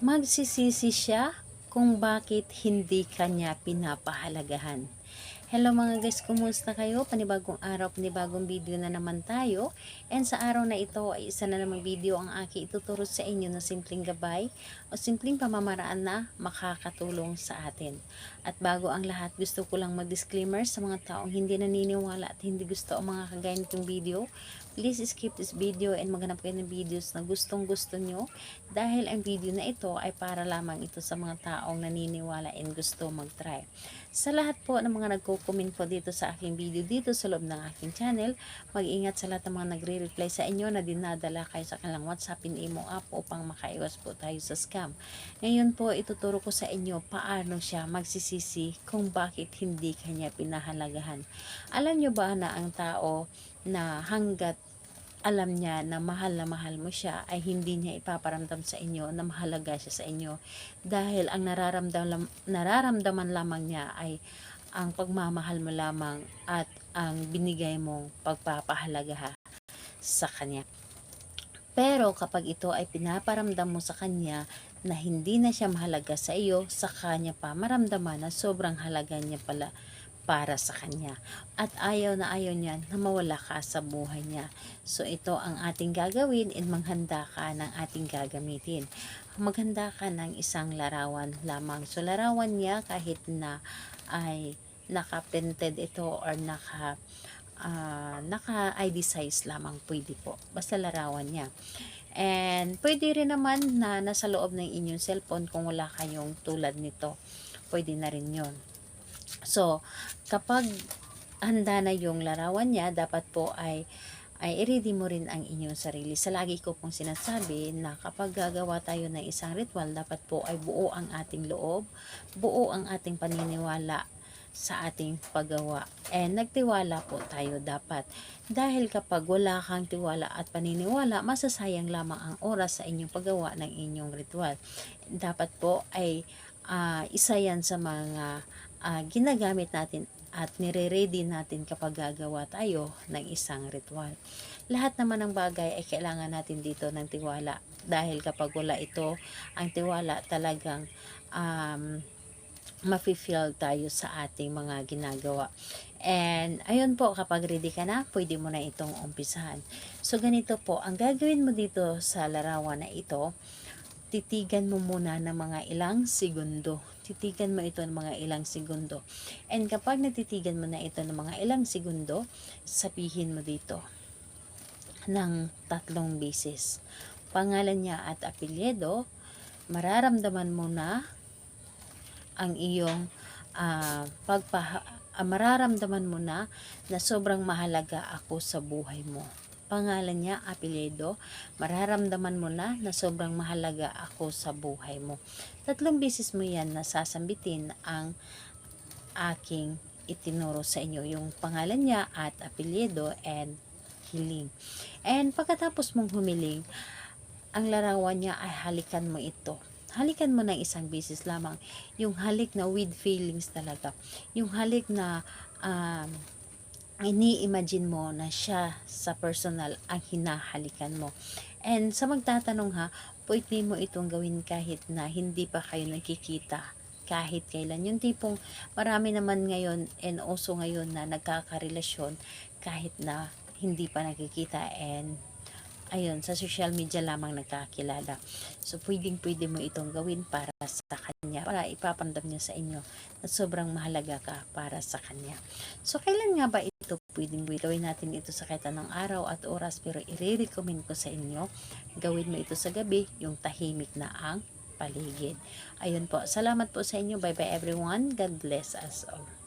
Magsisisi siya kung bakit hindi kanya pinapahalagahan. Hello mga guys, kumusta kayo? Panibagong araw, panibagong video na naman tayo. And sa araw na ito ay isa na namang video ang aking ituturo sa inyo na simpleng gabay o simpleng pamamaraan na makakatulong sa atin. At bago ang lahat, gusto ko lang mag-disclaimer sa mga taong hindi naniniwala at hindi gusto ang mga kagaya nitong video. Please skip this video and maghanap kayo ng videos na gustong gusto nyo dahil ang video na ito ay para lamang ito sa mga taong naniniwala and gusto mag-try. Sa lahat po ng mga nagko-comment po dito sa aking video dito sa loob ng aking channel, mag-ingat sa lahat ng mga nagre-reply sa inyo na dinadala kayo sa kanilang WhatsApp and Imo app upang makaiwas po tayo sa scam. Ngayon po ituturo ko sa inyo paano siya magsisisi kung bakit hindi kanya pinahalagahan. Alam nyo ba na ang tao na hanggat alam niya na mahal mo siya ay hindi niya ipaparamdam sa inyo na mahalaga siya sa inyo dahil ang nararamdaman lamang niya ay ang pagmamahal mo lamang at ang binigay mong pagpapahalaga sa kanya. Pero kapag ito ay pinaparamdam mo sa kanya na hindi na siya mahalaga sa iyo, sa kanya pa maramdaman na sobrang halaga niya pala para sa kanya. At ayaw niya na mawala ka sa buhay niya. So ito ang ating gagawin and maghanda ka ng ating gagamitin. Maghanda ka ng isang larawan lamang. So larawan niya kahit na ay naka-printed ito or naka-ID size lamang pwede po. Basta larawan niya. And pwede rin naman na nasa loob ng inyong cellphone kung wala kayong tulad nito. Pwede na rin yon. So, kapag handa na yung larawan niya, dapat po ay i-ready mo rin ang inyong sarili. Sa lagi ko pong sinasabi na kapag gagawa tayo ng isang ritual, dapat po ay buo ang ating loob, buo ang ating paniniwala sa ating paggawa. And nagtiwala po tayo dapat. Dahil kapag wala kang tiwala at paniniwala, masasayang lamang ang oras sa inyong paggawa ng inyong ritual. Dapat po ay isa yan sa mga ginagamit natin at nire-ready natin kapag gagawa tayo ng isang ritual. Lahat naman ng bagay ay kailangan natin dito ng tiwala dahil kapag wala ito, ang tiwala talagang mafe-feel tayo sa ating mga ginagawa. And ayun po, kapag ready ka na, pwede mo na itong umpisahan. So ganito po, ang gagawin mo dito sa larawan na ito, titigan mo muna ng mga ilang segundo. Titigan mo ito ng mga ilang segundo. And kapag natitigan mo na ito ng mga ilang segundo, sabihin mo dito ng 3 beses. Pangalan niya at apelyido, mararamdaman mo na ang iyong mararamdaman mo na sobrang mahalaga ako sa buhay mo. Pangalan niya, apelyido, mararamdaman mo na sobrang mahalaga ako sa buhay mo. 3 beses mo yan nasasambitin ang aking itinuro sa inyo. Yung pangalan niya at apelyido and hiling. And pagkatapos mong humiling, ang larawan niya ay halikan mo ito. Halikan mo ng 1 beses lamang. Yung halik na with feelings talaga. Yung halik na ini-imagine mo na siya sa personal ang hinahalikan mo. And sa magtatanong ha, pwede mo itong gawin kahit na hindi pa kayo nagkikita. Kahit kailan. Yung tipong marami naman ngayon and also ngayon na nagkakarelasyon kahit na hindi pa nagkikita and ayun, sa social media lamang nagkakilala. So, pwede mo itong gawin para sa kanya, para ipapamdam niya sa inyo na sobrang mahalaga ka para sa kanya. So, kailan nga ba ito pwedeng gawin natin ito sa kahit anong araw at oras, pero i-recommend ko sa inyo, gawin mo ito sa gabi, yung tahimik na ang paligid. Ayun po, salamat po sa inyo. Bye-bye everyone. God bless us all.